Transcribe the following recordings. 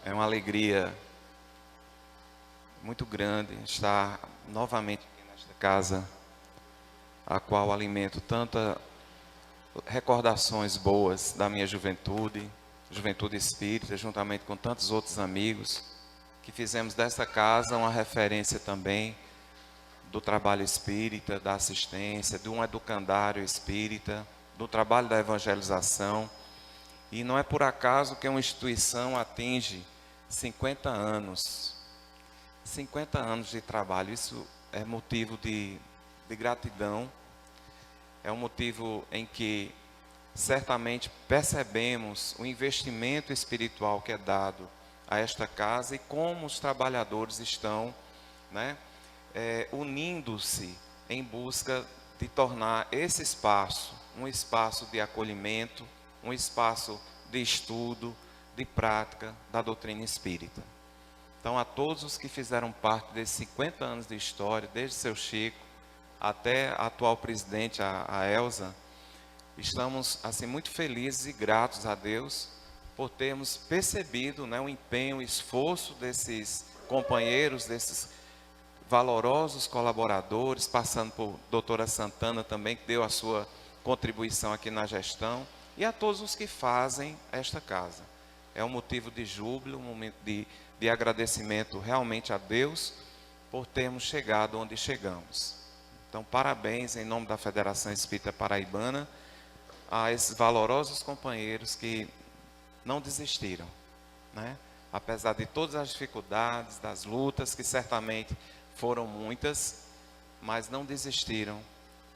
É uma alegria muito grande estar novamente aqui nesta casa, a qual alimento tantas recordações boas da minha juventude, juventude espírita, juntamente com tantos outros amigos, que fizemos desta casa uma referência também do trabalho espírita, da assistência, de um educandário espírita, do trabalho da evangelização. E não é por acaso que uma instituição atinge 50 anos. 50 anos de trabalho, isso é motivo de gratidão. É um motivo em que certamente percebemos o investimento espiritual que é dado a esta casa e como os trabalhadores estão, unindo-se em busca de tornar esse espaço um espaço de acolhimento, um espaço de estudo, de prática da doutrina espírita. Então, a todos os que fizeram parte desses 50 anos de história, desde seu Chico até a atual presidente, a Elza, estamos assim muito felizes e gratos a Deus por termos percebido o empenho, o esforço desses companheiros, desses valorosos colaboradores, passando por doutora Santana também, que deu a sua contribuição aqui na gestão, e a todos os que fazem esta casa. É um motivo de júbilo, um momento de agradecimento realmente a Deus por termos chegado onde chegamos. Então, parabéns em nome da Federação Espírita Paraibana a esses valorosos companheiros que não desistiram, apesar de todas as dificuldades, das lutas, que certamente foram muitas, mas não desistiram,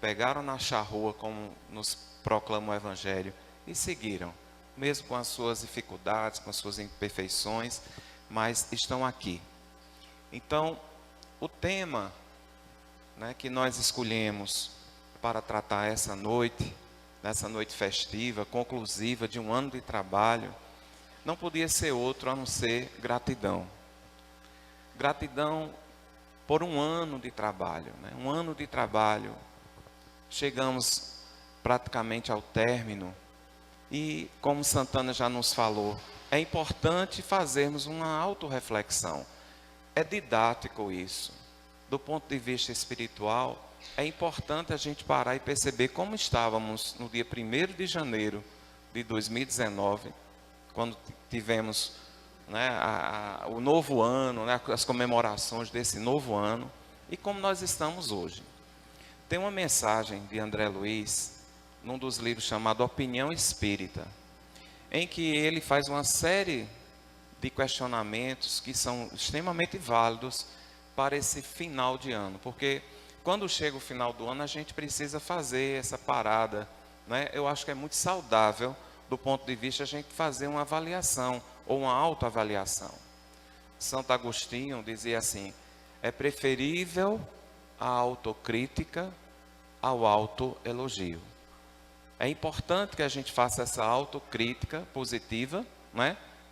pegaram na charrua, como nos proclama o Evangelho, e seguiram, mesmo com as suas dificuldades, com as suas imperfeições, mas estão aqui. Então, o tema que nós escolhemos para tratar essa noite, nessa noite festiva, conclusiva de um ano de trabalho, não podia ser outro a não ser gratidão. Gratidão por um ano de trabalho, um ano de trabalho. Chegamos praticamente ao término e, como Santana já nos falou, é importante fazermos uma autorreflexão. É didático isso. Do ponto de vista espiritual, é importante a gente parar e perceber como estávamos no dia 1º de janeiro de 2019, quando tivemos o novo ano, as comemorações desse novo ano, e como nós estamos hoje. Tem uma mensagem de André Luiz, num dos livros chamado Opinião Espírita, em que ele faz uma série de questionamentos que são extremamente válidos para esse final de ano, porque quando chega o final do ano a gente precisa fazer essa parada, Eu acho que é muito saudável do ponto de vista a gente fazer uma avaliação ou uma autoavaliação. Santo Agostinho dizia assim: é preferível a autocrítica ao autoelogio. É importante que a gente faça essa autocrítica positiva,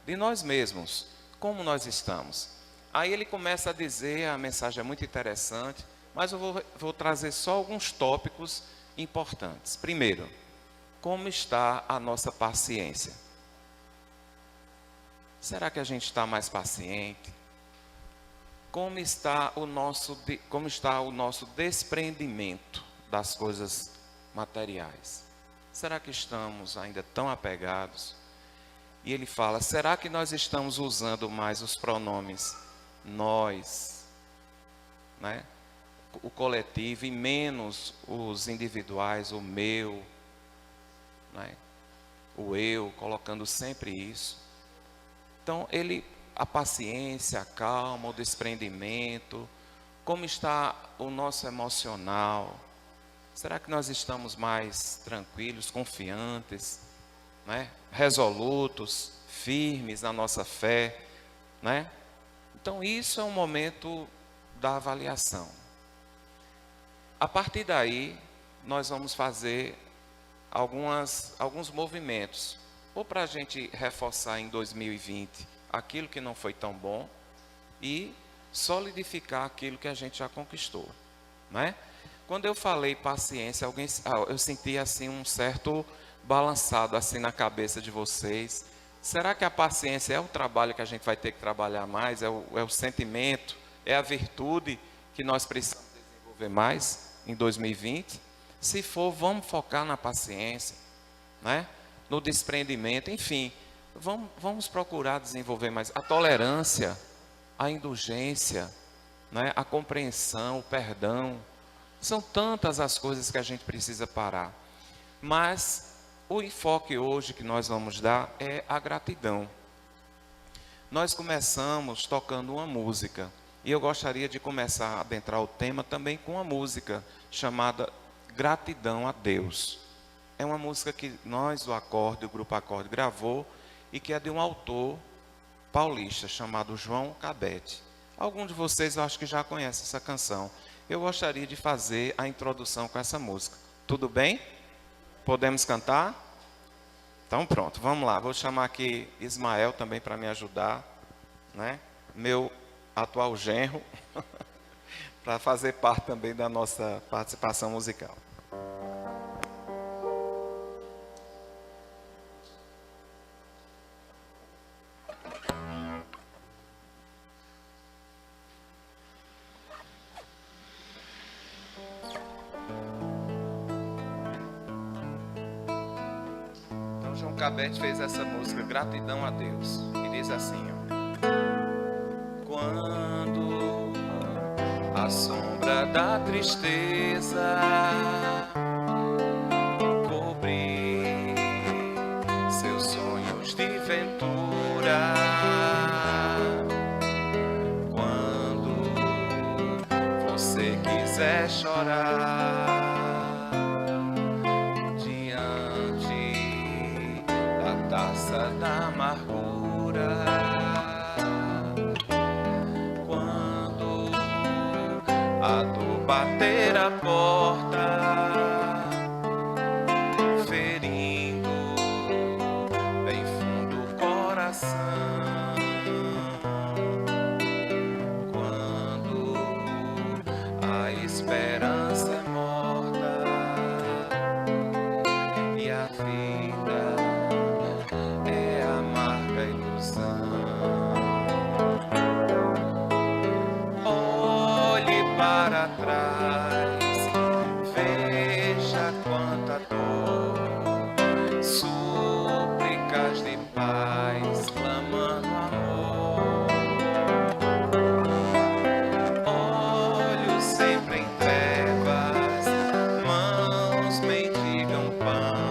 de nós mesmos, como nós estamos. Aí ele começa a dizer, a mensagem é muito interessante, mas eu vou trazer só alguns tópicos importantes. Primeiro, como está a nossa paciência? Será que a gente está mais paciente? Como está o nosso desprendimento das coisas materiais? Será que estamos ainda tão apegados? E ele fala, será que nós estamos usando mais os pronomes nós, o coletivo, e menos os individuais, o meu, o eu, colocando sempre isso? Então, a paciência, a calma, o desprendimento, como está o nosso emocional? Será que nós estamos mais tranquilos, confiantes, resolutos, firmes na nossa fé, Então, isso é um momento da avaliação. A partir daí, nós vamos fazer alguns movimentos, ou para a gente reforçar em 2020 aquilo que não foi tão bom e solidificar aquilo que a gente já conquistou, Quando eu falei paciência, eu senti assim um certo balançado assim na cabeça de vocês. Será que a paciência é o trabalho que a gente vai ter que trabalhar mais? É o sentimento? É a virtude que nós precisamos desenvolver mais em 2020? Se for, vamos focar na paciência, né? No desprendimento, enfim. Vamos procurar desenvolver mais a tolerância, a indulgência, né? A compreensão, o perdão. São tantas as coisas que a gente precisa parar. Mas o enfoque hoje que nós vamos dar é a gratidão. Nós começamos tocando uma música. E eu gostaria de começar a adentrar o tema também com uma música chamada Gratidão a Deus. É uma música que nós, o Grupo Acorde, gravou e que é de um autor paulista chamado João Cabete. Alguns de vocês eu acho que já conhecem essa canção. Eu gostaria de fazer a introdução com essa música. Tudo bem? Podemos cantar? Então pronto, vamos lá. Vou chamar aqui Ismael também para me ajudar, né? Meu atual genro, para fazer parte também da nossa participação musical. João Cabete fez essa música Gratidão a Deus e diz assim, ó: quando a sombra da tristeza cobrir seus sonhos de ventura, quando você quiser chorar taça da amargura, quando a dor bater a porta, ferindo bem fundo o coração, quando a esperança é morta e a vida é amarga ilusão. Olhe para trás, veja quanta dor, súplicas de paz, clamando amor. Olhos sempre em trevas, mãos mendigam pão,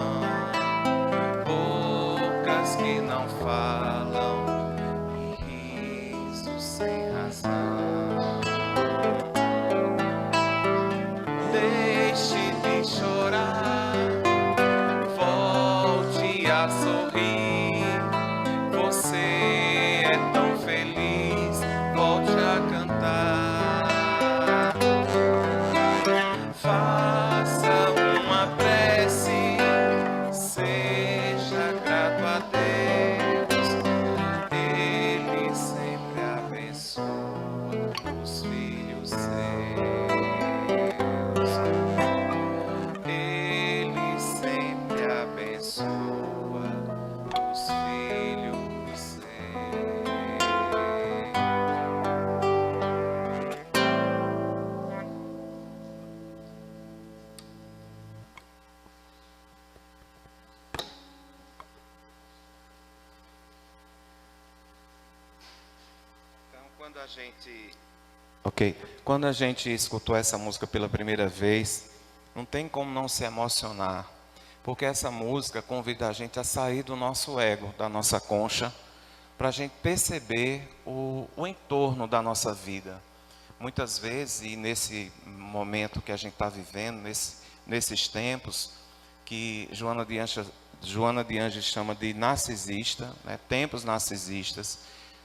que não falam e risos sem razão. Deixe de chorar, volte a sorrir. Você é tão feliz, volte a cantar. Faça uma prece, seja grato a Deus, Ele sempre abençoa os filhos seus, Ele sempre abençoa os filhos seus. Quando a gente escutou essa música pela primeira vez, não tem como não se emocionar, porque essa música convida a gente a sair do nosso ego, da nossa concha, para a gente perceber o entorno da nossa vida. Muitas vezes, e nesse momento que a gente está vivendo, nesses tempos, que Joana de Anjos chama de narcisista, né? Tempos narcisistas,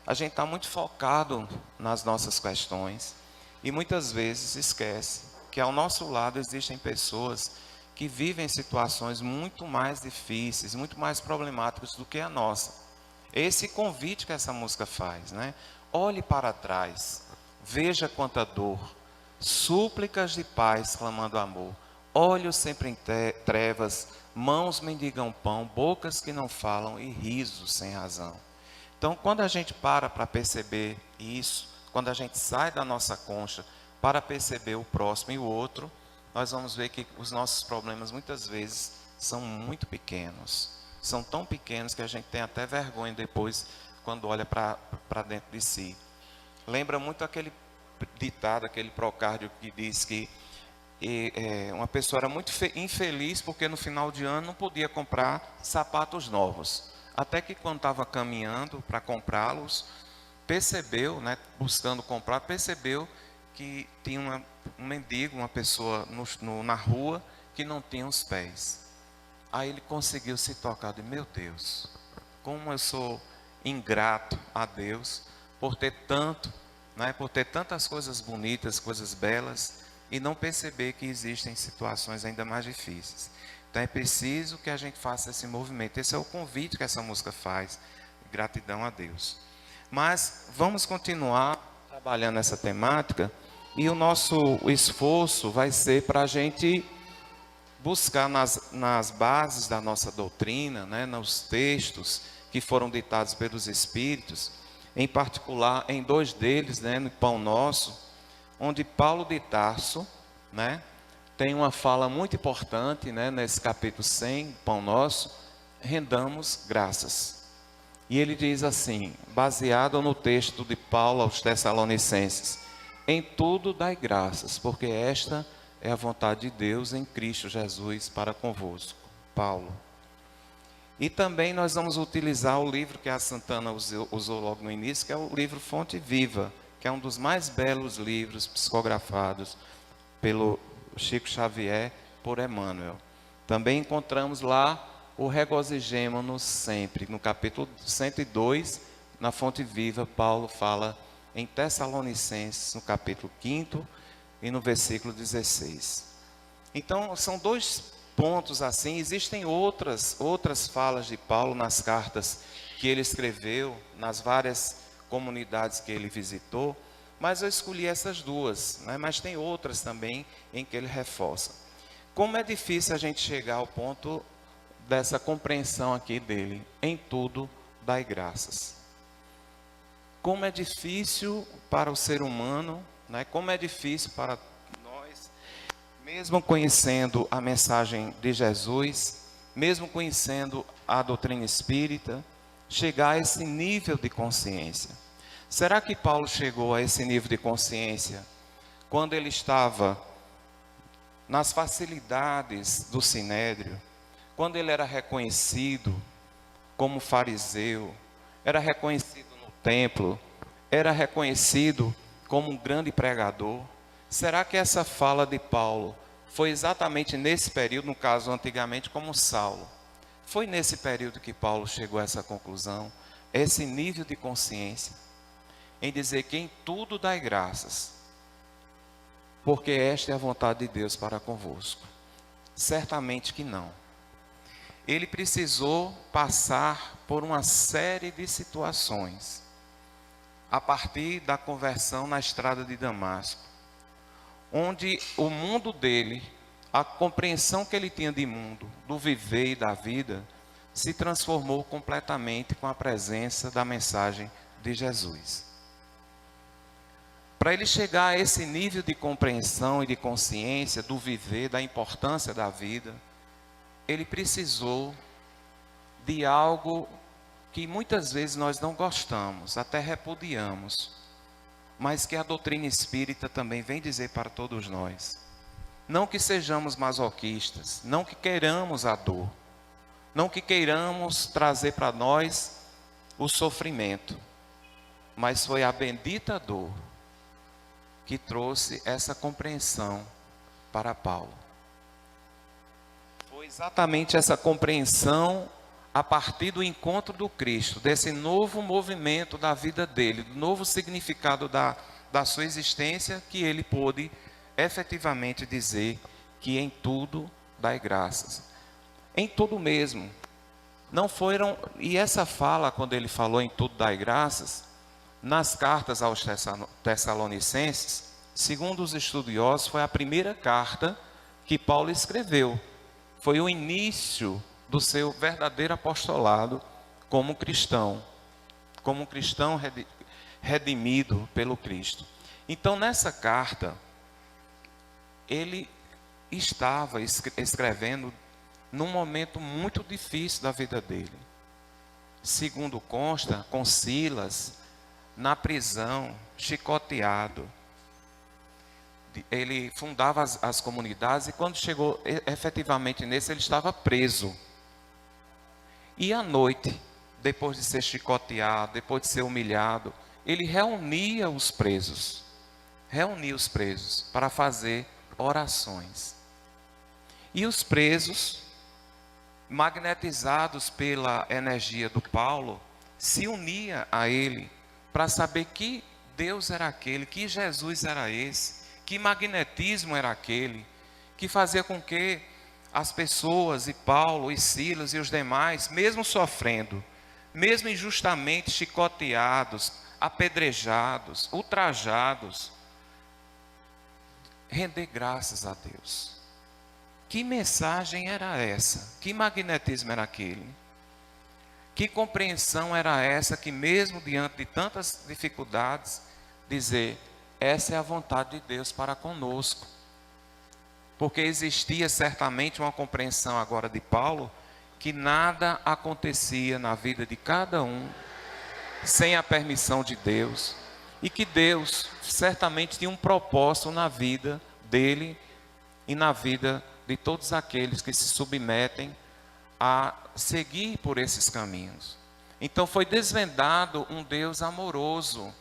a gente está muito focado nas nossas questões e muitas vezes esquece que ao nosso lado existem pessoas que vivem situações muito mais difíceis, muito mais problemáticas do que a nossa. Esse convite que essa música faz, né? Olhe para trás, veja quanta dor, súplicas de paz clamando amor. olhos sempre em trevas, mãos mendigam pão, bocas que não falam e risos sem razão. Então, quando a gente para perceber isso, quando a gente sai da nossa concha para perceber o próximo e o outro, nós vamos ver que os nossos problemas muitas vezes são muito pequenos. São tão pequenos que a gente tem até vergonha depois quando olha para dentro de si. Lembra muito aquele ditado, aquele procárdio que diz que uma pessoa era muito infeliz porque no final de ano não podia comprar sapatos novos. Até que quando estava caminhando para comprá-los, percebeu, né, buscando comprar, percebeu que tinha um mendigo, uma pessoa na rua que não tinha os pés. Aí ele conseguiu se tocar de, meu Deus, como eu sou ingrato a Deus por ter tanto, né, por ter tantas coisas bonitas, coisas belas, e não perceber que existem situações ainda mais difíceis. Então é preciso que a gente faça esse movimento. Esse é o convite que essa música faz. Gratidão a Deus. Mas vamos continuar trabalhando essa temática, e o nosso esforço vai ser para a gente buscar nas bases da nossa doutrina, né, nos textos que foram ditados pelos Espíritos, em particular em dois deles, né, no Pão Nosso, onde Paulo de Tarso, né, tem uma fala muito importante, né, nesse capítulo 100, Pão Nosso, rendamos graças. E ele diz assim, baseado no texto de Paulo aos Tessalonicenses: em tudo dai graças, porque esta é a vontade de Deus em Cristo Jesus para convosco. Paulo. E também nós vamos utilizar o livro que a Santana usou logo no início, que é o livro Fonte Viva, que é um dos mais belos livros psicografados pelo Chico Xavier, por Emmanuel. Também encontramos lá o Regozijemo-nos sempre, no capítulo 102, na Fonte Viva, Paulo fala em Tessalonicenses, no capítulo 5 e no versículo 16. Então, são dois pontos assim. Existem outras falas de Paulo nas cartas que ele escreveu, nas várias comunidades que ele visitou, mas eu escolhi essas duas, né? Mas tem outras também em que ele reforça. Como é difícil a gente chegar ao ponto dessa compreensão aqui dele: em tudo dai graças. Como é difícil para o ser humano, né? Como é difícil para nós, mesmo conhecendo a mensagem de Jesus, mesmo conhecendo a doutrina espírita, chegar a esse nível de consciência. Será que Paulo chegou a esse nível de consciência quando ele estava nas facilidades do sinédrio, quando ele era reconhecido como fariseu, era reconhecido no templo, era reconhecido como um grande pregador? Será que essa fala de Paulo foi exatamente nesse período, no caso antigamente como Saulo? Foi nesse período que Paulo chegou a essa conclusão, esse nível de consciência, em dizer que em tudo dai graças, porque esta é a vontade de Deus para convosco? Certamente que não. Ele precisou passar por uma série de situações, a partir da conversão na estrada de Damasco, onde o mundo dele, a compreensão que ele tinha de mundo, do viver e da vida, se transformou completamente com a presença da mensagem de Jesus. Para ele chegar a esse nível de compreensão e de consciência do viver, da importância da vida, ele precisou de algo que muitas vezes nós não gostamos, até repudiamos, mas que a doutrina espírita também vem dizer para todos nós. Não que sejamos masoquistas, não que queiramos a dor, não que queiramos trazer para nós o sofrimento, mas foi a bendita dor que trouxe essa compreensão para Paulo. Foi exatamente essa compreensão a partir do encontro do Cristo, desse novo movimento da vida dele, do novo significado da sua existência, que ele pôde efetivamente dizer que em tudo dai graças. Em tudo mesmo. Não foram, e essa fala, quando ele falou em tudo dai graças, nas cartas aos Tessalonicenses, segundo os estudiosos, foi a primeira carta que Paulo escreveu. Foi o início do seu verdadeiro apostolado como cristão redimido pelo Cristo. Então, nessa carta, ele estava escrevendo num momento muito difícil da vida dele. Segundo consta, com Silas, na prisão, chicoteado. Ele fundava as comunidades e quando chegou efetivamente nesse, ele estava preso. E à noite, depois de ser chicoteado, depois de ser humilhado, ele reunia os presos para fazer orações. E os presos, magnetizados pela energia do Paulo, se uniam a ele para saber que Deus era aquele, que Jesus era esse, que magnetismo era aquele, que fazia com que as pessoas, e Paulo, e Silas e os demais, mesmo sofrendo, mesmo injustamente chicoteados, apedrejados, ultrajados, render graças a Deus. Que mensagem era essa? Que magnetismo era aquele? Que compreensão era essa que mesmo diante de tantas dificuldades, dizer, essa é a vontade de Deus para conosco. Porque existia certamente uma compreensão agora de Paulo, que nada acontecia na vida de cada um, sem a permissão de Deus, e que Deus certamente tinha um propósito na vida dele e na vida de todos aqueles que se submetem a seguir por esses caminhos. Então foi desvendado um Deus amoroso,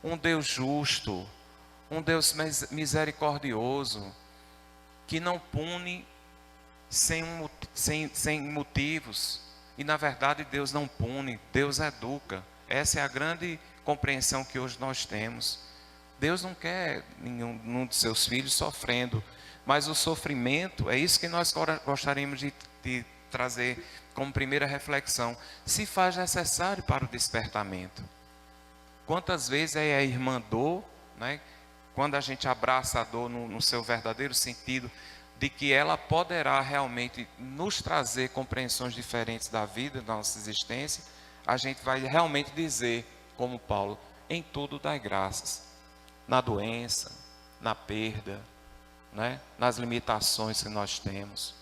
um Deus justo, um Deus misericordioso, que não pune sem motivos. E na verdade Deus não pune, Deus educa. Essa é a grande compreensão que hoje nós temos. Deus não quer nenhum de seus filhos sofrendo, mas o sofrimento, é isso que nós gostaríamos de trazer como primeira reflexão, se faz necessário para o despertamento. Quantas vezes é a irmã dor, né? Quando a gente abraça a dor no seu verdadeiro sentido, de que ela poderá realmente nos trazer compreensões diferentes da vida, da nossa existência, a gente vai realmente dizer, como Paulo, em tudo dai graças, na doença, na perda, né? Nas limitações que nós temos.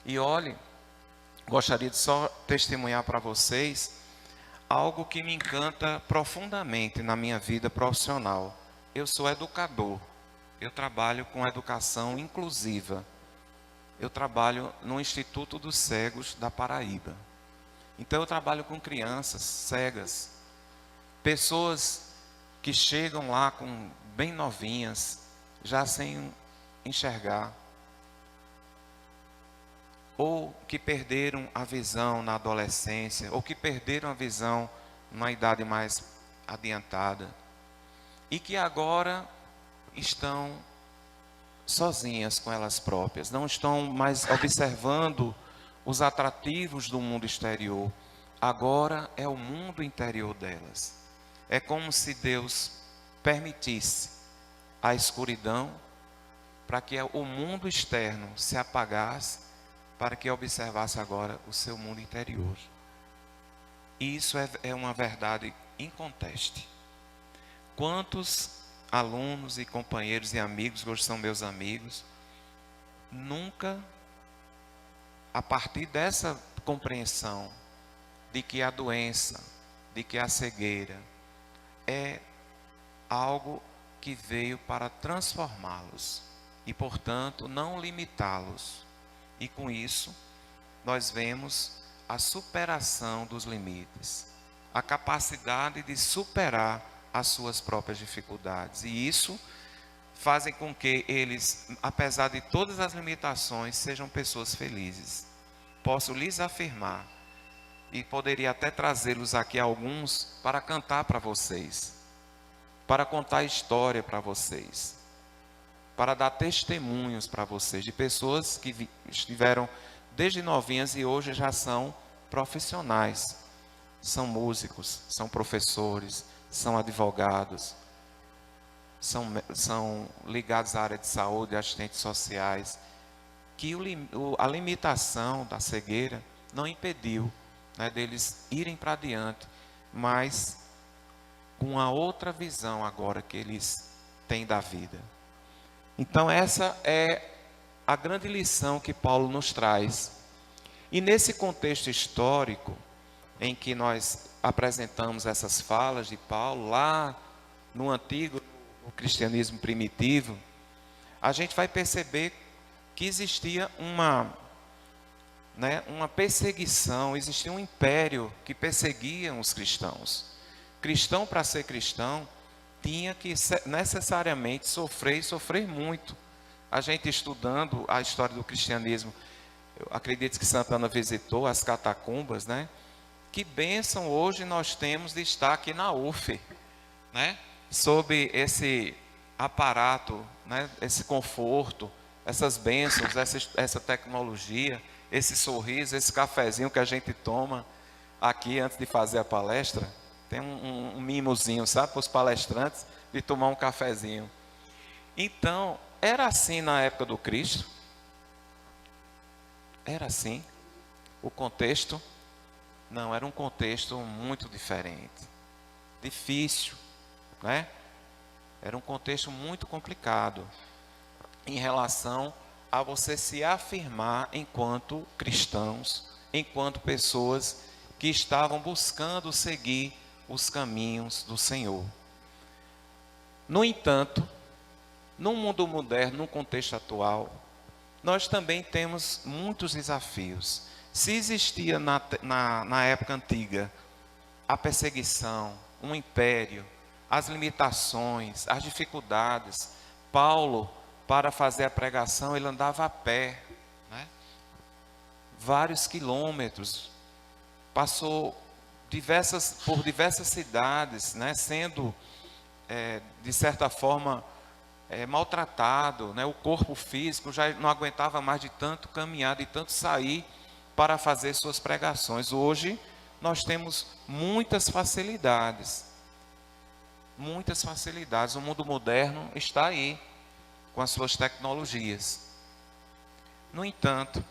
E olhe, gostaria de só testemunhar para vocês algo que me encanta profundamente na minha vida profissional. Eu sou educador, eu trabalho com educação inclusiva. Eu trabalho no Instituto dos Cegos da Paraíba. Então eu trabalho com crianças cegas, pessoas que chegam lá com bem novinhas, já sem enxergar, ou que perderam a visão na adolescência, ou que perderam a visão na idade mais adiantada, e que agora estão sozinhas com elas próprias, não estão mais observando os atrativos do mundo exterior, agora é o mundo interior delas. É como se Deus permitisse a escuridão para que o mundo externo se apagasse, para que observasse agora o seu mundo interior. E isso é uma verdade inconteste. Quantos alunos e companheiros e amigos, que hoje são meus amigos, nunca, a partir dessa compreensão de que a doença, de que a cegueira é algo que veio para transformá-los e, portanto, não limitá-los. E com isso, nós vemos a superação dos limites, a capacidade de superar as suas próprias dificuldades. E isso fazem com que eles, apesar de todas as limitações, sejam pessoas felizes. Posso lhes afirmar, e poderia até trazê-los aqui alguns para cantar para vocês, para contar história para vocês, para dar testemunhos para vocês de pessoas que estiveram desde novinhas e hoje já são profissionais, são músicos, são professores, são advogados, são ligados à área de saúde, assistentes sociais, que a limitação da cegueira não impediu, né, deles irem para adiante, mas com uma outra visão agora que eles têm da vida. Então essa é a grande lição que Paulo nos traz. E nesse contexto histórico, em que nós apresentamos essas falas de Paulo, lá no antigo, no cristianismo primitivo, a gente vai perceber que existia uma perseguição, existia um império que perseguia os cristãos. Cristão, para ser cristão, tinha que necessariamente sofrer, e sofrer muito. A gente estudando a história do cristianismo, eu acredito que Santana visitou as catacumbas, né? Que bênção hoje nós temos de estar aqui na UF, né? Sob esse aparato, né? Esse conforto, essas bênçãos, essa tecnologia, esse sorriso, esse cafezinho que a gente toma aqui antes de fazer a palestra. Tem um mimozinho, sabe, para os palestrantes, de tomar um cafezinho. Então, era assim na época do Cristo? Era assim? O contexto? Não, era um contexto muito diferente. Difícil, né? Era um contexto muito complicado em relação a você se afirmar enquanto cristãos, enquanto pessoas que estavam buscando seguir os caminhos do Senhor. No entanto, no mundo moderno, no contexto atual, nós também temos muitos desafios. Se existia na época antiga a perseguição, um império, as limitações, as dificuldades, Paulo, para fazer a pregação, ele andava a pé, né? Vários quilômetros, passou por diversas cidades, né? Sendo, de certa forma, maltratado, né? O corpo físico já não aguentava mais de tanto caminhar, de tanto sair para fazer suas pregações. Hoje nós temos muitas facilidades. Muitas facilidades. O mundo moderno está aí, com as suas tecnologias. No entanto,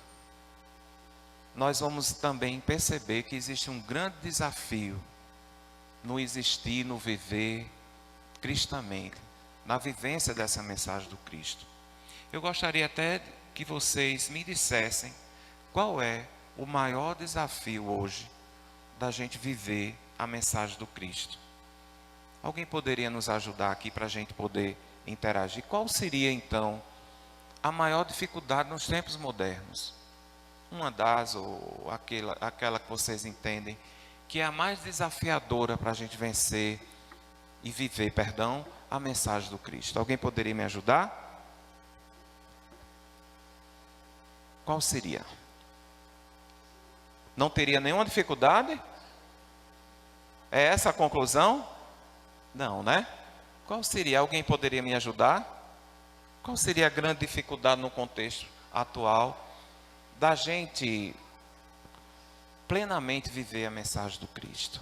nós vamos também perceber que existe um grande desafio no existir, no viver cristamente, na vivência dessa mensagem do Cristo. Eu gostaria até que vocês me dissessem qual é o maior desafio hoje da gente viver a mensagem do Cristo. Alguém poderia nos ajudar aqui para a gente poder interagir? Qual seria então a maior dificuldade nos tempos modernos? Uma das, ou aquela que vocês entendem, que é a mais desafiadora para a gente vencer e viver, a mensagem do Cristo. Alguém poderia me ajudar? Qual seria? Não teria nenhuma dificuldade? É essa a conclusão? Não, né? Qual seria? Alguém poderia me ajudar? Qual seria a grande dificuldade no contexto atual da gente plenamente viver a mensagem do Cristo?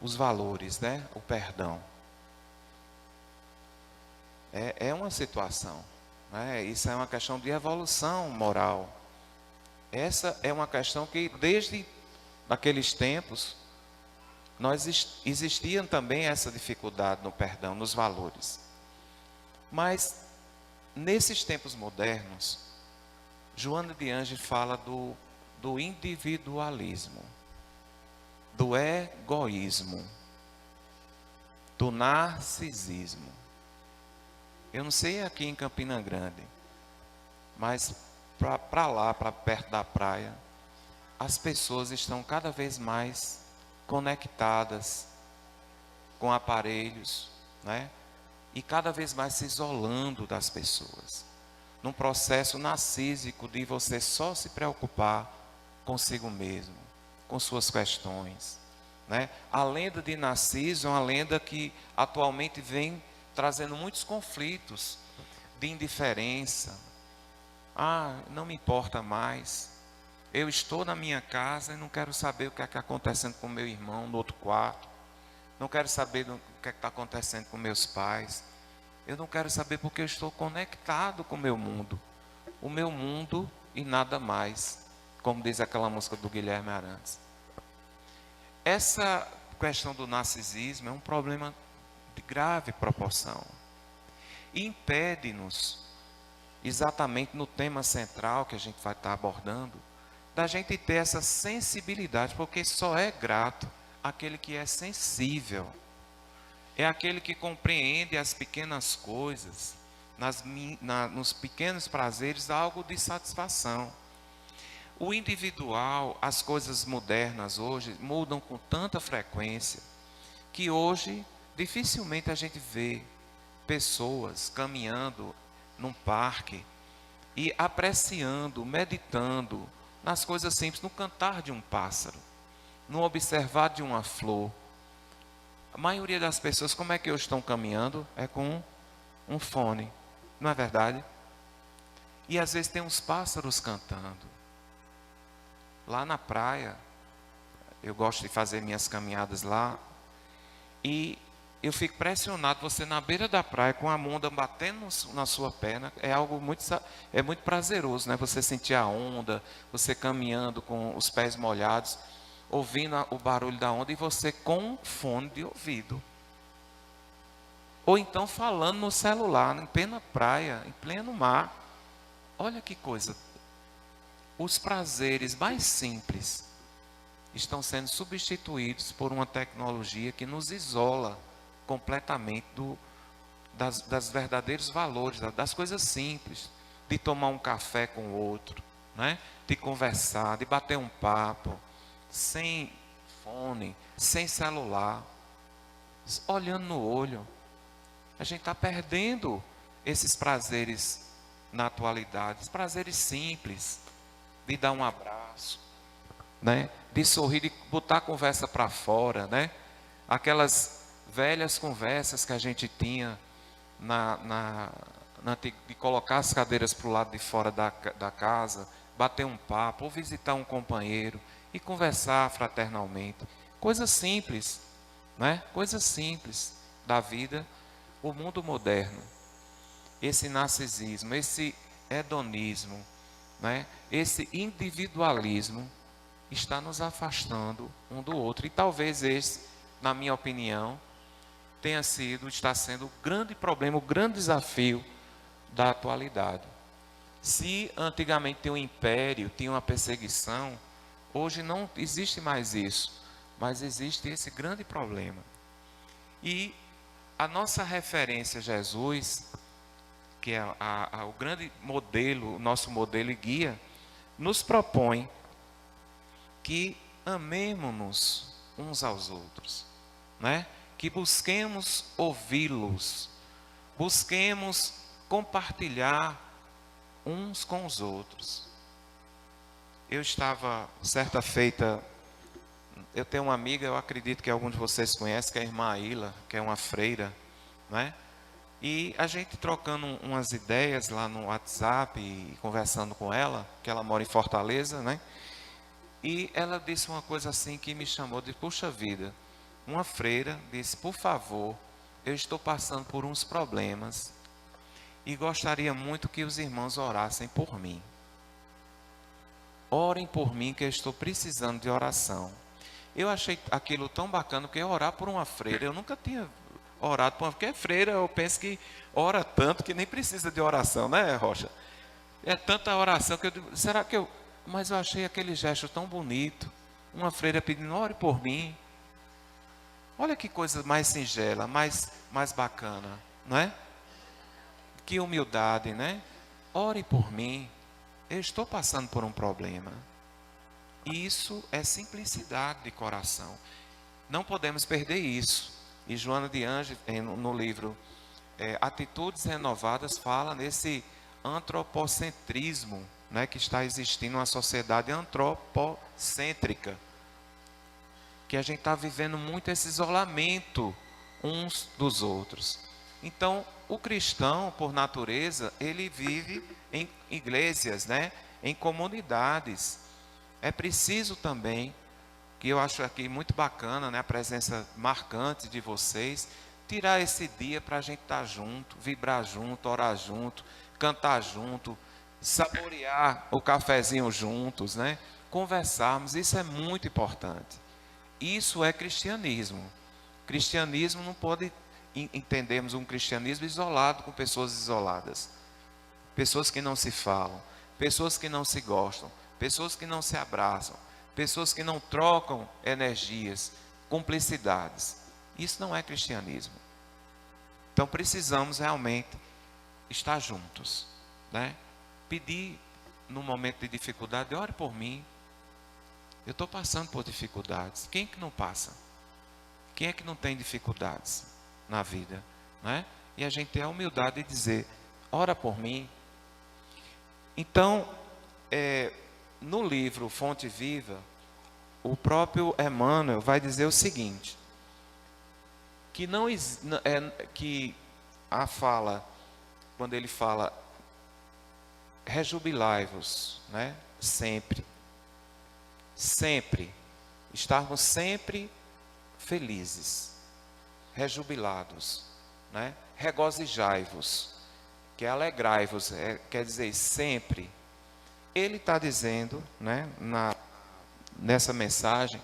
Os valores, né? O perdão. É uma situação, né? Isso é uma questão de evolução moral. Essa é uma questão que desde aqueles tempos existia também essa dificuldade no perdão, nos valores. Mas nesses tempos modernos, Joana de Ângeles fala do individualismo, do egoísmo, do narcisismo. Eu não sei aqui em Campina Grande, mas para lá, para perto da praia, as pessoas estão cada vez mais conectadas com aparelhos, né? E cada vez mais se isolando das pessoas, num processo narcísico de você só se preocupar consigo mesmo, com suas questões, né? A lenda de Narciso é uma lenda que atualmente vem trazendo muitos conflitos de indiferença. Não me importa mais. Eu estou na minha casa e não quero saber o que é que está acontecendo com meu irmão no outro quarto. Não quero saber o que é que está acontecendo com meus pais. Eu não quero saber porque eu estou conectado com o meu mundo. o meu mundo e nada mais, como diz aquela música do Guilherme Arantes. Essa questão do narcisismo é um problema de grave proporção e impede-nos, exatamente no tema central que a gente vai estar abordando, da gente ter essa sensibilidade, porque só é grato aquele que é sensível, é aquele que compreende as pequenas coisas, nos pequenos prazeres, algo de satisfação. O individual, as coisas modernas hoje mudam com tanta frequência que hoje dificilmente a gente vê pessoas caminhando num parque e apreciando, meditando nas coisas simples, no cantar de um pássaro, no observar de uma flor. A maioria das pessoas, como é que hoje estão caminhando? É com um fone, não é verdade? E às vezes tem uns pássaros cantando. Lá na praia, eu gosto de fazer minhas caminhadas lá, e eu fico pressionado, você na beira da praia, com a onda batendo na sua perna, é algo muito prazeroso, né? Você sentir a onda, você caminhando com os pés molhados, ouvindo o barulho da onda, e você com um fone de ouvido. Ou então falando no celular, em plena praia, em pleno mar. Olha que coisa. Os prazeres mais simples estão sendo substituídos por uma tecnologia que nos isola completamente das verdadeiros valores, das coisas simples, de tomar um café com o outro, né? De conversar, de bater um papo, sem fone, sem celular, olhando no olho. A gente está perdendo esses prazeres na atualidade, prazeres simples, de dar um abraço, né? De sorrir, de botar a conversa para fora, né? Aquelas velhas conversas que a gente tinha de colocar as cadeiras para o lado de fora da casa, bater um papo, ou visitar um companheiro e conversar fraternalmente. Coisas simples, né? Coisas simples da vida. O mundo moderno, esse narcisismo, esse hedonismo, né? Esse individualismo está nos afastando um do outro. E talvez esse, na minha opinião, está sendo o grande problema, o grande desafio da atualidade. Se antigamente tinha um império, tinha uma perseguição, hoje não existe mais isso, mas existe esse grande problema. E a nossa referência, Jesus, que é o grande modelo, o nosso modelo e guia, nos propõe que amemos-nos uns aos outros, né? Que busquemos ouvi-los, busquemos compartilhar uns com os outros. Eu estava, certa feita, eu tenho uma amiga, eu acredito que alguns de vocês conhecem, que é a irmã Aila, que é uma freira, né? E a gente trocando umas ideias lá no WhatsApp e conversando com ela, que ela mora em Fortaleza, né? E ela disse uma coisa assim que me chamou de, puxa vida, uma freira disse, por favor, eu estou passando por uns problemas e gostaria muito que os irmãos orassem por mim. Orem por mim que eu estou precisando de oração. Eu achei aquilo tão bacana, porque orar por uma freira, eu nunca tinha orado por uma, porque freira eu penso que ora tanto que nem precisa de oração, né, Rocha? É tanta oração que eu digo, será que eu... Mas eu achei aquele gesto tão bonito, uma freira pedindo, ore por mim. Olha que coisa mais singela, mais bacana, não é? Que humildade, né? Ore por mim, eu estou passando por um problema. Isso é simplicidade de coração. Não podemos perder isso. E Joana de Angelis, no livro Atitudes Renovadas, fala nesse antropocentrismo, né, que está existindo uma sociedade antropocêntrica. Que a gente está vivendo muito esse isolamento uns dos outros. Então, o cristão, por natureza, ele vive em igrejas, né, em comunidades. É preciso também, que eu acho aqui muito bacana, né, a presença marcante de vocês, tirar esse dia para a gente estar junto, vibrar junto, orar junto, cantar junto, saborear o cafezinho juntos, né? Conversarmos, isso é muito importante. Isso é cristianismo. Cristianismo não pode entendermos um cristianismo isolado com pessoas isoladas. Pessoas que não se falam, pessoas que não se gostam, pessoas que não se abraçam, pessoas que não trocam energias, cumplicidades. Isso não é cristianismo. Então precisamos realmente estar juntos, né? Pedir no momento de dificuldade, ore por mim. Eu estou passando por dificuldades. Quem é que não passa? Quem é que não tem dificuldades na vida, né? E a gente tem a humildade de dizer, ora por mim. Então, no livro Fonte Viva, o próprio Emmanuel vai dizer o seguinte, que a fala, quando ele fala, rejubilai-vos, né? Sempre, estarmos sempre felizes, rejubilados, né? Regozijai-vos, que é alegrai-vos, quer dizer sempre. Ele está dizendo, né, nessa mensagem,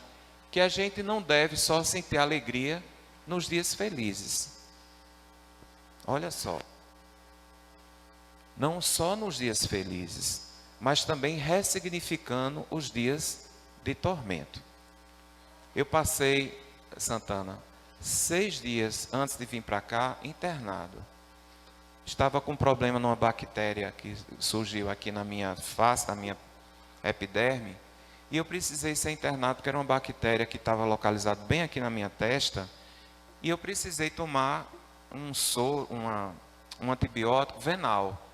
que a gente não deve só sentir alegria nos dias felizes. Olha só, não só nos dias felizes, mas também ressignificando os dias de tormento. Eu passei, Santana, 6 dias antes de vir para cá, internado. Estava com um problema numa bactéria que surgiu aqui na minha face, na minha epiderme, e eu precisei ser internado porque era uma bactéria que estava localizada bem aqui na minha testa, e eu precisei tomar um antibiótico venal.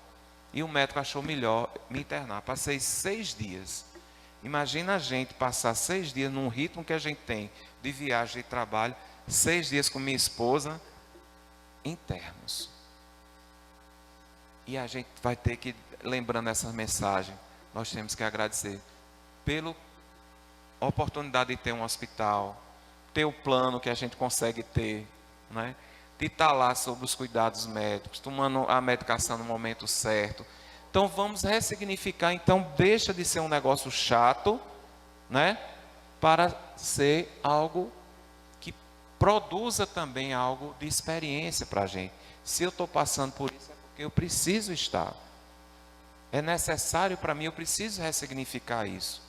E o médico achou melhor me internar. Passei 6 dias. Imagina a gente passar 6 dias num ritmo que a gente tem de viagem e trabalho, 6 dias com minha esposa, internos. E a gente vai ter que, lembrando essa mensagem, nós temos que agradecer pela oportunidade de ter um hospital, ter o plano que a gente consegue ter, né? De estar lá sobre os cuidados médicos, tomando a medicação no momento certo. Então vamos ressignificar, então deixa de ser um negócio chato, né? Para ser algo que produza também algo de experiência para a gente. Se eu estou passando por isso, é porque eu preciso estar. É necessário para mim, eu preciso ressignificar isso.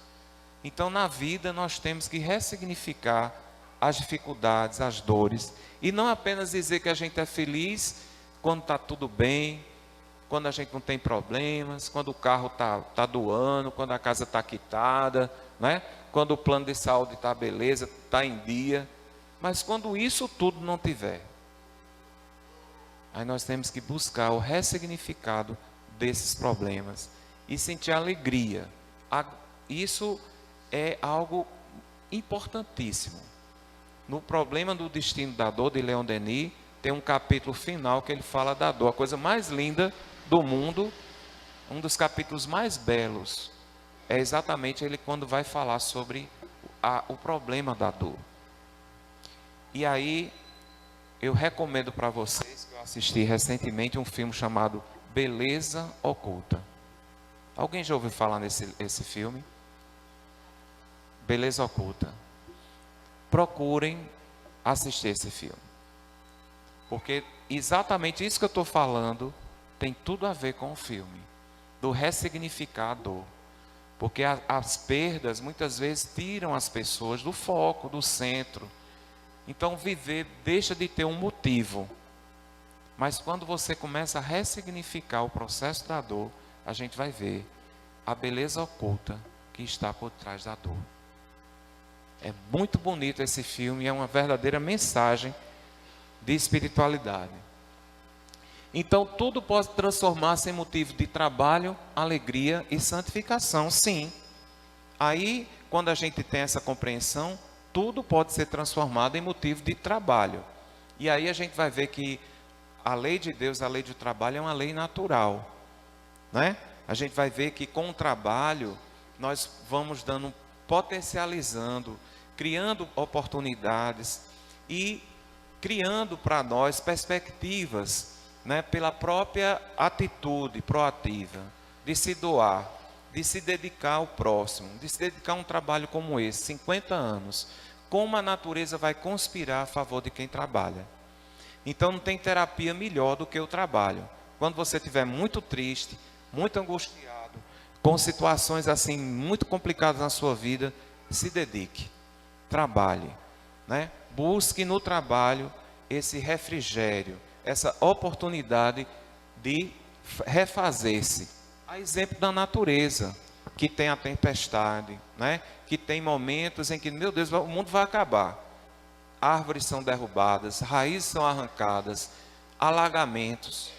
Então na vida nós temos que ressignificar as dificuldades, as dores, e não apenas dizer que a gente é feliz quando está tudo bem, quando a gente não tem problemas, quando o carro está doando, quando a casa está quitada, né? Quando o plano de saúde está beleza, está em dia, mas quando isso tudo não tiver, aí nós temos que buscar o ressignificado desses problemas e sentir alegria. Isso é algo importantíssimo. No Problema do Destino da Dor, de Leon Denis, tem um capítulo final que ele fala da dor, a coisa mais linda do mundo, um dos capítulos mais belos, é exatamente ele quando vai falar sobre o problema da dor. E aí, eu recomendo para vocês, que eu assisti recentemente um filme chamado Beleza Oculta. Alguém já ouviu falar nesse filme? Beleza Oculta. Procurem assistir esse filme. Porque exatamente isso que eu estou falando tem tudo a ver com o filme. Do ressignificar a dor. Porque as perdas muitas vezes tiram as pessoas do foco, do centro. Então viver deixa de ter um motivo. Mas quando você começa a ressignificar o processo da dor, a gente vai ver a beleza oculta que está por trás da dor. É muito bonito esse filme, é uma verdadeira mensagem de espiritualidade. Então tudo pode transformar-se em motivo de trabalho, alegria e santificação, sim. Aí, quando a gente tem essa compreensão, tudo pode ser transformado em motivo de trabalho. E aí a gente vai ver que a lei de Deus, a lei do trabalho é uma lei natural, né? A gente vai ver que com o trabalho nós vamos potencializando, criando oportunidades e criando para nós perspectivas, né, pela própria atitude proativa, de se doar, de se dedicar ao próximo, de se dedicar a um trabalho como esse, 50 anos, como a natureza vai conspirar a favor de quem trabalha. Então não tem terapia melhor do que o trabalho. Quando você estiver muito triste, muito angustiado, com situações assim muito complicadas na sua vida, se dedique, trabalhe, né? Busque no trabalho esse refrigério, essa oportunidade de refazer-se. A exemplo da natureza, que tem a tempestade, né? Que tem momentos em que, meu Deus, o mundo vai acabar. Árvores são derrubadas, raízes são arrancadas, alagamentos.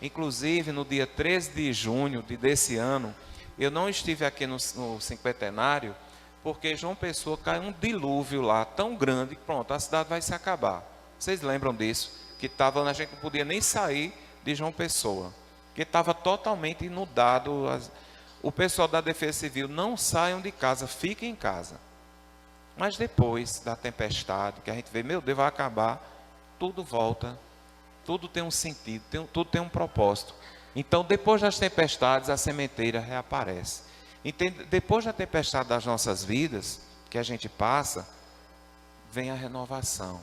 Inclusive, no dia 13 de junho desse ano, eu não estive aqui no cinquentenário, porque João Pessoa caiu um dilúvio lá, tão grande, que pronto, a cidade vai se acabar. Vocês lembram disso? Que a gente não podia nem sair de João Pessoa, que estava totalmente inundado. O pessoal da Defesa Civil, não saiam de casa, fiquem em casa. Mas depois da tempestade, que a gente vê, meu Deus, vai acabar, tudo volta, tudo tem um sentido, tudo tem um propósito. Então, depois das tempestades, a sementeira reaparece. Então, depois da tempestade das nossas vidas, que a gente passa, vem a renovação,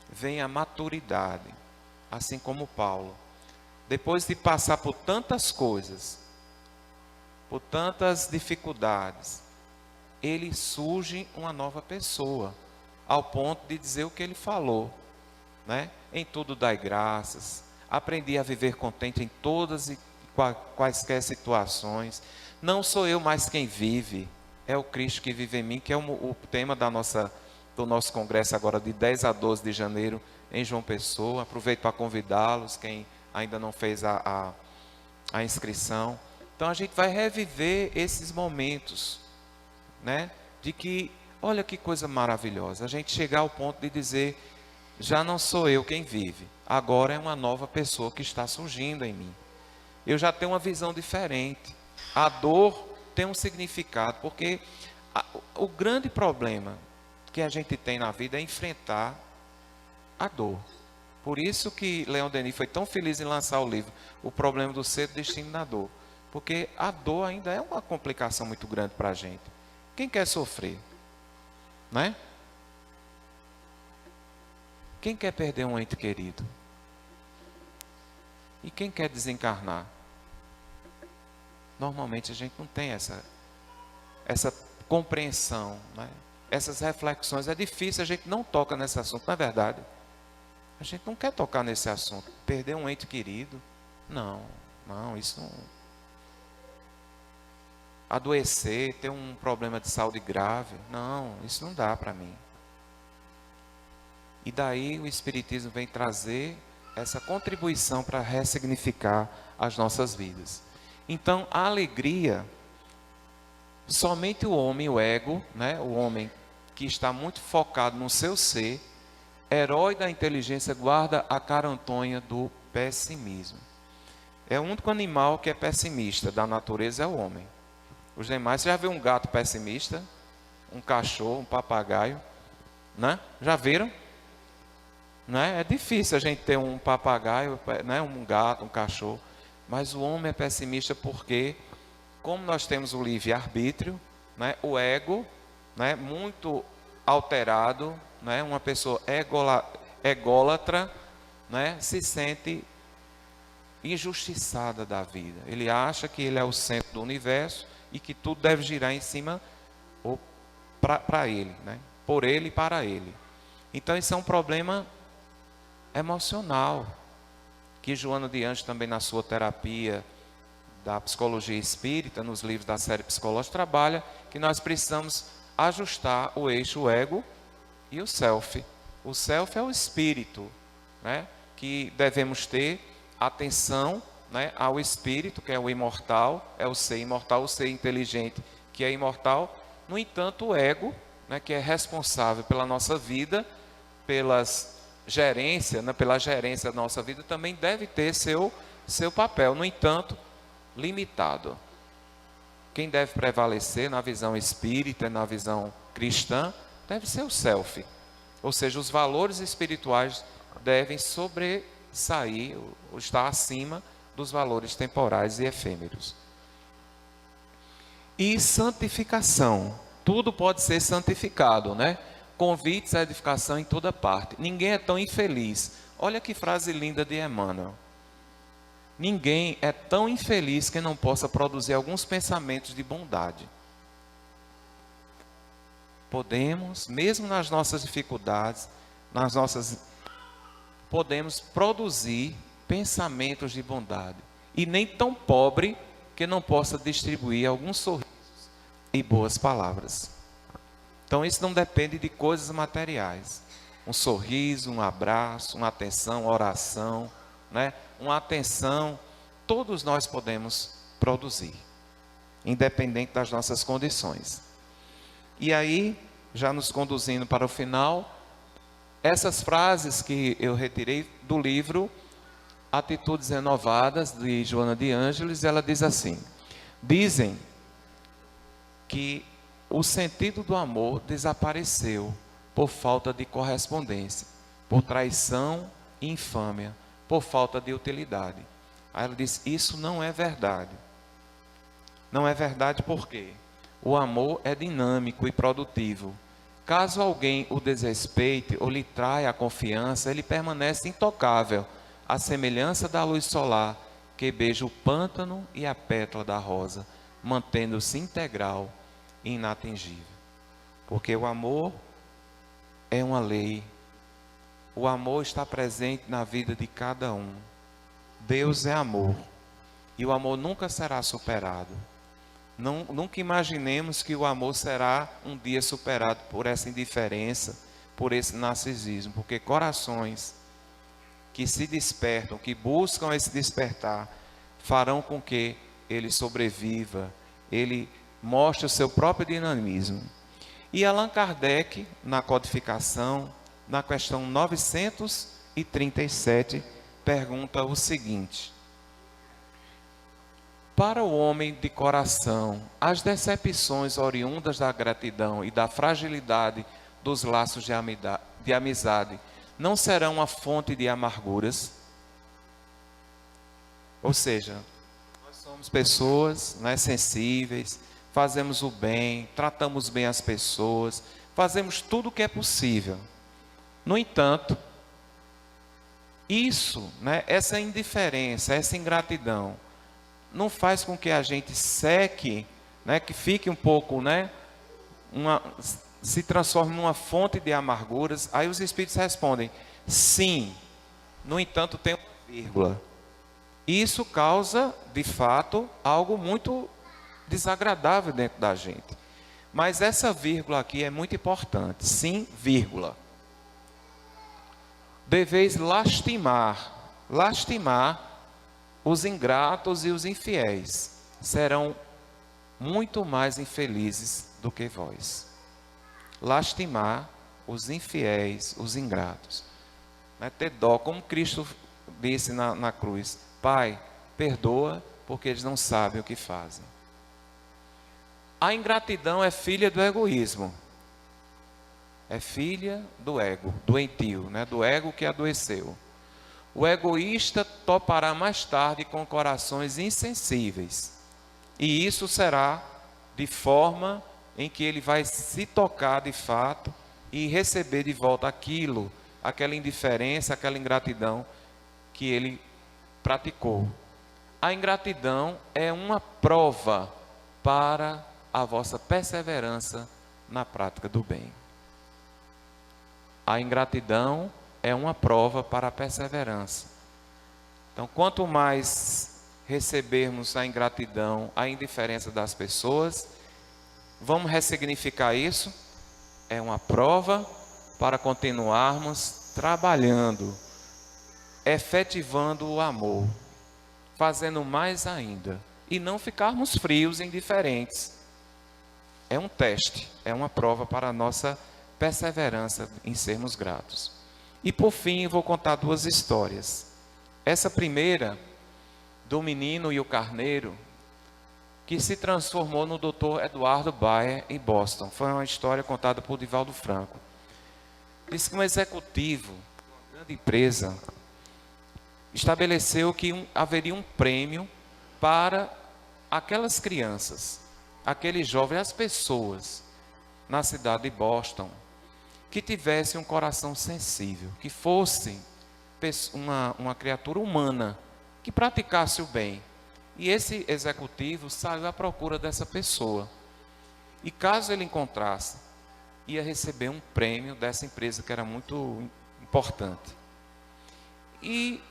vem a maturidade, assim como Paulo. Depois de passar por tantas coisas, por tantas dificuldades, ele surge uma nova pessoa, ao ponto de dizer o que ele falou, né? Em tudo dai graças, aprendi a viver contente em todas e quaisquer situações. Não sou eu mais quem vive, é o Cristo que vive em mim, que é o tema do nosso congresso agora de 10 a 12 de janeiro em João Pessoa. Aproveito para convidá-los, quem ainda não fez a inscrição. Então a gente vai reviver esses momentos, né? De que, olha que coisa maravilhosa, a gente chegar ao ponto de dizer, já não sou eu quem vive, agora é uma nova pessoa que está surgindo em mim. Eu já tenho uma visão diferente. A dor tem um significado, porque o grande problema que a gente tem na vida é enfrentar a dor. Por isso que Leon Denis foi tão feliz em lançar o livro O Problema do Ser, Destino da Dor. Porque a dor ainda é uma complicação muito grande para a gente. Quem quer sofrer? Né? Quem quer perder um ente querido? E quem quer desencarnar? Normalmente a gente não tem essa compreensão, né? Essas reflexões. É difícil, a gente não toca nesse assunto, não é verdade? A gente não quer tocar nesse assunto. Perder um ente querido? Não, isso não. Adoecer, ter um problema de saúde grave? Não, isso não dá para mim. E daí o Espiritismo vem trazer essa contribuição para ressignificar as nossas vidas. Então, a alegria, somente o homem, o ego, né, o homem que está muito focado no seu ser, herói da inteligência, guarda a carantonha do pessimismo. É o único animal que é pessimista da natureza, é o homem. Os demais, você já viu um gato pessimista? Um cachorro, um papagaio? Né? Já viram? Né? É difícil a gente ter um papagaio, né? Um gato, um cachorro. Mas o homem é pessimista porque, como nós temos o livre-arbítrio, né? O ego, né? Muito alterado, né? Uma pessoa ególatra, né? Se sente injustiçada da vida. Ele acha que ele é o centro do universo e que tudo deve girar em cima ou para ele, né? Por ele e para ele. Então isso é um problema emocional, que Joana de Anjos também na sua terapia da psicologia espírita, nos livros da série Psicológica, trabalha que nós precisamos ajustar o eixo, o ego e o self. O self é o espírito, né? Que devemos ter atenção, né, ao espírito, que é o imortal, é o ser imortal, o ser inteligente, que é imortal. No entanto, o ego, né, que é responsável pela nossa vida, pela gerência da nossa vida, também deve ter seu papel, no entanto, limitado. Quem deve prevalecer na visão espírita, na visão cristã, deve ser o self. Ou seja, os valores espirituais devem sobressair, ou estar acima dos valores temporais e efêmeros. e santificação. Tudo pode ser santificado, né? Convites à edificação em toda parte. Ninguém é tão infeliz. Olha que frase linda de Emmanuel. Ninguém é tão infeliz que não possa produzir alguns pensamentos de bondade. Podemos, mesmo nas nossas dificuldades, podemos produzir pensamentos de bondade. E nem tão pobre que não possa distribuir alguns sorrisos e boas palavras. Então isso não depende de coisas materiais. Um sorriso, um abraço, uma atenção, uma oração, né? Uma atenção, todos nós podemos produzir, independente das nossas condições. E aí, já nos conduzindo para o final, essas frases que eu retirei do livro Atitudes Renovadas, de Joana de Ângeles, ela diz assim: dizem que o sentido do amor desapareceu por falta de correspondência, por traição e infâmia, por falta de utilidade. Aí ela diz: isso não é verdade. Não é verdade porque o amor é dinâmico e produtivo. Caso alguém o desrespeite ou lhe traia a confiança, ele permanece intocável, à semelhança da luz solar que beija o pântano e a pétala da rosa, mantendo-se integral e inatingível. Porque o amor é uma lei. O amor está presente na vida de cada um. Deus é amor. E o amor nunca será superado. Nunca imaginemos que o amor será um dia superado por essa indiferença, por esse narcisismo. Porque corações que se despertam, que buscam esse despertar, farão com que ele sobreviva, ele mostre o seu próprio dinamismo. E Allan Kardec, na codificação, na questão 937, pergunta o seguinte: para o homem de coração, as decepções oriundas da gratidão e da fragilidade dos laços de amizade não serão uma fonte de amarguras? Ou seja, nós somos pessoas, né, sensíveis, fazemos o bem, tratamos bem as pessoas, fazemos tudo o que é possível. No entanto, isso, né, essa indiferença, essa ingratidão, não faz com que a gente seque, né, que fique um pouco, né, se transforme numa fonte de amarguras. Aí os espíritos respondem: sim, no entanto tem uma vírgula. Isso causa, de fato, algo muito desagradável dentro da gente. Mas essa vírgula aqui é muito importante. Sim, vírgula. Deveis lastimar os ingratos e os infiéis. Serão muito mais infelizes do que vós. Lastimar os infiéis, os ingratos. Ter dó, como Cristo disse na cruz: Pai, perdoa, porque eles não sabem o que fazem. A ingratidão é filha do egoísmo. É filha do ego, doentio, né? Do ego que adoeceu. O egoísta topará mais tarde com corações insensíveis. E isso será de forma em que ele vai se tocar de fato e receber de volta aquilo, aquela indiferença, aquela ingratidão que ele praticou. A ingratidão é uma prova para a vossa perseverança na prática do bem. A ingratidão é uma prova para a perseverança. Então, quanto mais recebermos a ingratidão, a indiferença das pessoas, vamos ressignificar isso. É uma prova para continuarmos trabalhando, efetivando o amor, fazendo mais ainda, e não ficarmos frios e indiferentes. É um teste, é uma prova para a nossa perseverança em sermos gratos. E por fim, vou contar duas histórias. Essa primeira, do menino e o carneiro, que se transformou no Dr. Eduardo Bayer em Boston. Foi uma história contada por Divaldo Franco. Diz que um executivo de uma grande empresa estabeleceu que haveria um prêmio para aquelas crianças aquele jovem, as pessoas na cidade de Boston que tivessem um coração sensível, que fosse uma criatura humana, que praticasse o bem. E esse executivo saiu à procura dessa pessoa. E caso ele encontrasse, ia receber um prêmio dessa empresa que era muito importante. E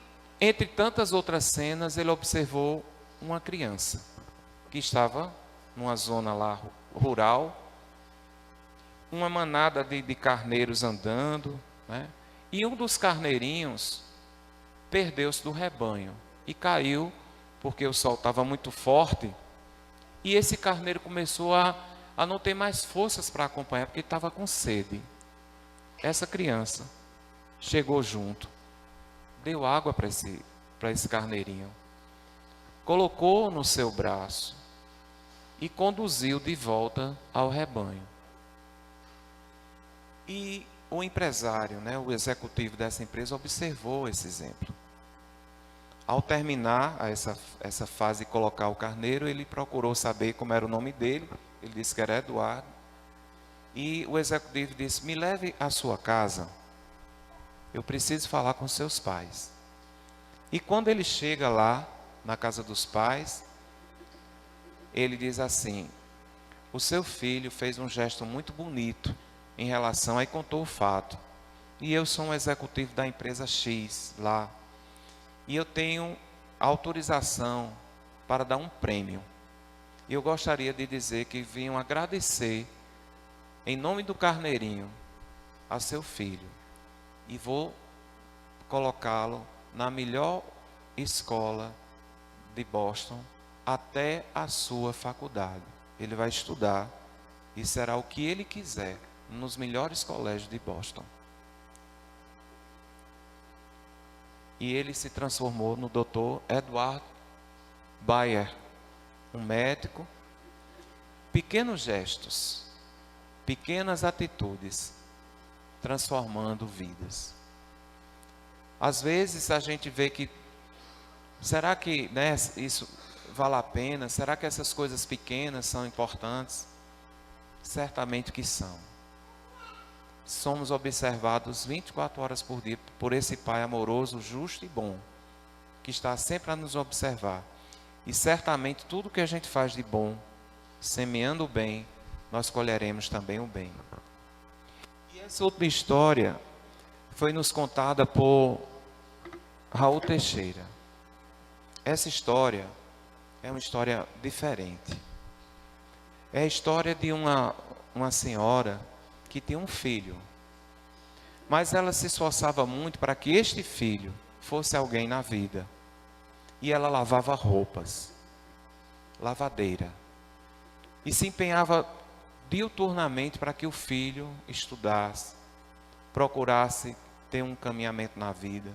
entre tantas outras cenas, ele observou uma criança que estava numa zona lá rural, uma manada de carneiros andando, né? E um dos carneirinhos perdeu-se do rebanho e caiu porque o sol estava muito forte, e esse carneiro começou a não ter mais forças para acompanhar, porque estava com sede. Essa criança chegou junto, deu água para esse carneirinho, colocou no seu braço e conduziu de volta ao rebanho. E o empresário, né, o executivo dessa empresa, observou esse exemplo. Ao terminar essa fase de colocar o carneiro, ele procurou saber como era o nome dele. Ele disse que era Eduardo. E o executivo disse: me leve à sua casa, eu preciso falar com seus pais. E quando ele chega lá, na casa dos pais, ele diz assim: o seu filho fez um gesto muito bonito em relação, aí contou o fato. E eu sou um executivo da empresa X lá, e eu tenho autorização para dar um prêmio. E eu gostaria de dizer que vinham agradecer, em nome do carneirinho, a seu filho. E vou colocá-lo na melhor escola de Boston até a sua faculdade. Ele vai estudar e será o que ele quiser nos melhores colégios de Boston. E ele se transformou no Dr. Edward Bayer, um médico. Pequenos gestos, pequenas atitudes, transformando vidas. Às vezes a gente vê que, será que, né, isso vale a pena? Será que essas coisas pequenas são importantes? Certamente que são. Somos observados 24 horas por dia por esse Pai amoroso, justo e bom, que está sempre a nos observar. E certamente tudo que a gente faz de bom, semeando o bem, nós colheremos também o bem. E essa outra história foi nos contada por Raul Teixeira. Essa história é uma história diferente. É a história de uma senhora que tinha um filho, mas ela se esforçava muito para que este filho fosse alguém na vida. E ela lavava roupas, lavadeira, e se empenhava diuturnamente para que o filho estudasse, procurasse ter um caminhamento na vida.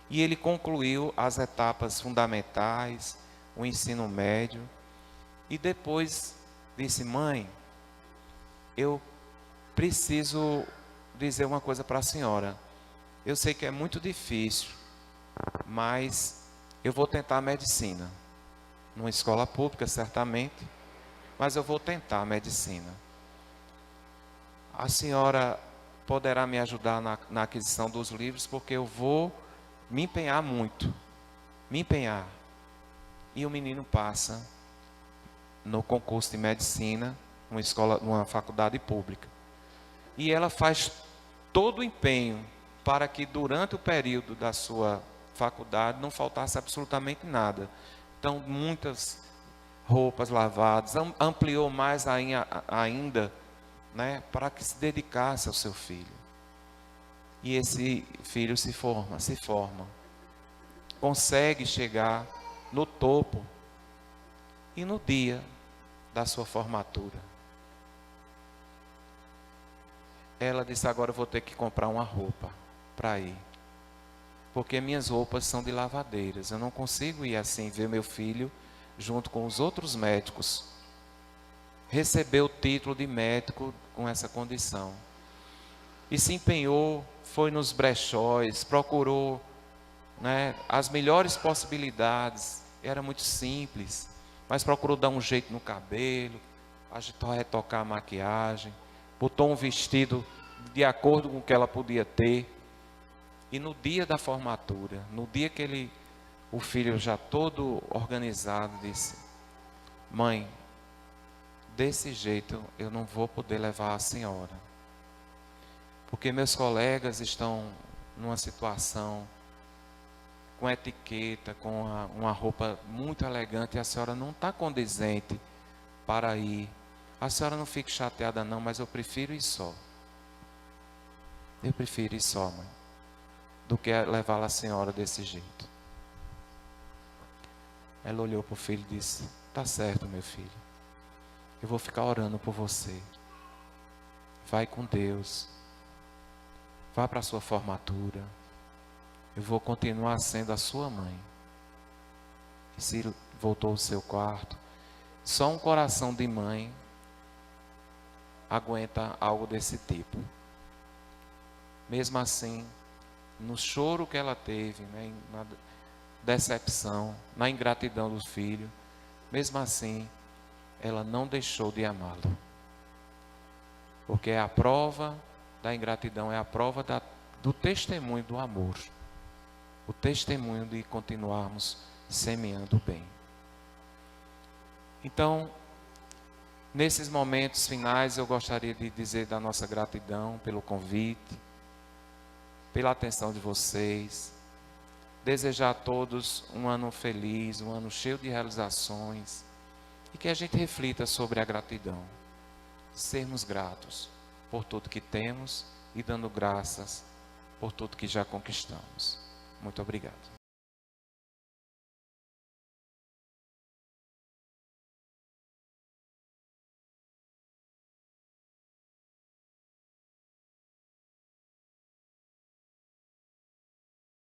E ele concluiu as etapas fundamentais, o ensino médio, e depois disse: mãe, eu preciso dizer uma coisa para a senhora. Eu sei que é muito difícil, mas eu vou tentar a medicina. Numa escola pública, certamente, mas eu vou tentar a medicina. A senhora poderá me ajudar na aquisição dos livros, porque eu vou me empenhar muito. Me empenhar. E o menino passa no concurso de medicina, numa faculdade pública. E ela faz todo o empenho para que durante o período da sua faculdade não faltasse absolutamente nada. Então, muitas roupas lavadas, ampliou mais ainda, né, para que se dedicasse ao seu filho. E esse filho se forma, consegue chegar no topo, e no dia da sua formatura, ela disse: agora eu vou ter que comprar uma roupa para ir, porque minhas roupas são de lavadeiras, eu não consigo ir assim, ver meu filho junto com os outros médicos receber o título de médico com essa condição. E se empenhou, foi nos brechóis, procurou, né, as melhores possibilidades. Era muito simples, mas procurou dar um jeito no cabelo, ajeitou a retocar a maquiagem, botou um vestido de acordo com o que ela podia ter. E no dia da formatura, no dia que o filho já todo organizado, disse: mãe, desse jeito eu não vou poder levar a senhora, porque meus colegas estão numa situação com etiqueta, com uma roupa muito elegante, e a senhora não está condizente para ir. A senhora não fique chateada não, mas eu prefiro ir só. Eu prefiro ir só, mãe, do que levá-la a senhora desse jeito. Ela olhou para o filho e disse: tá certo, meu filho, eu vou ficar orando por você. Vai com Deus, vá para a sua formatura, eu vou continuar sendo a sua mãe. E Ciro voltou ao seu quarto. Só um coração de mãe aguenta algo desse tipo. Mesmo assim, no choro que ela teve, né, na decepção, na ingratidão do filho, mesmo assim, ela não deixou de amá-lo. Porque a prova da ingratidão é a prova do testemunho do amor. O testemunho de continuarmos semeando o bem. Então, nesses momentos finais, eu gostaria de dizer da nossa gratidão pelo convite, pela atenção de vocês, desejar a todos um ano feliz, um ano cheio de realizações, e que a gente reflita sobre a gratidão, sermos gratos por tudo que temos e dando graças por tudo que já conquistamos. Muito obrigado.